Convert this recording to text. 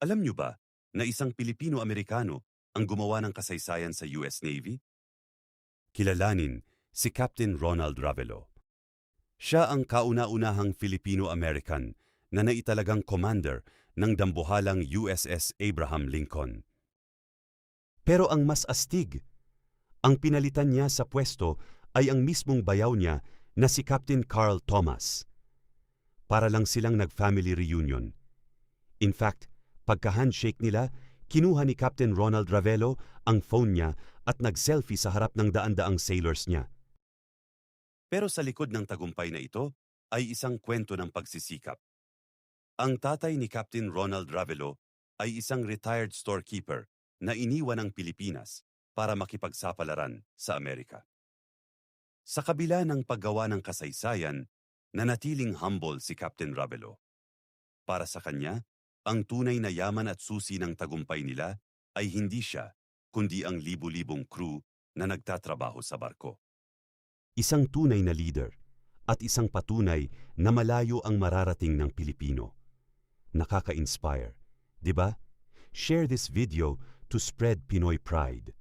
Alam niyo ba na isang Pilipino-Amerikano ang gumawa ng kasaysayan sa US Navy? Kilalanin si Captain Ronald Ravelo. Siya ang kauna-unahang Filipino-American na naitalagang commander ng dambuhalang USS Abraham Lincoln. Pero ang mas astig, ang pinalitan niya sa pwesto ay ang mismong bayaw niya na si Captain Carl Thomas. Para lang silang nag-family reunion. In fact, pagka-handshake nila, kinuha ni Captain Ronald Ravelo ang phone niya at nag-selfie sa harap ng daan-daang sailors niya. Pero sa likod ng tagumpay na ito ay isang kwento ng pagsisikap. Ang tatay ni Captain Ronald Ravelo ay isang retired storekeeper na iniwan ng Pilipinas para makipagsapalaran sa Amerika. Sa kabila ng paggawa ng kasaysayan, nanatiling humble si Captain Ravelo. Para sa kanya, ang tunay na yaman at susi ng tagumpay nila ay hindi siya, kundi ang libu-libong crew na nagtatrabaho sa barko. Isang tunay na leader at isang patunay na malayo ang mararating ng Pilipino. Nakaka-inspire, di ba? Share this video to spread Pinoy pride.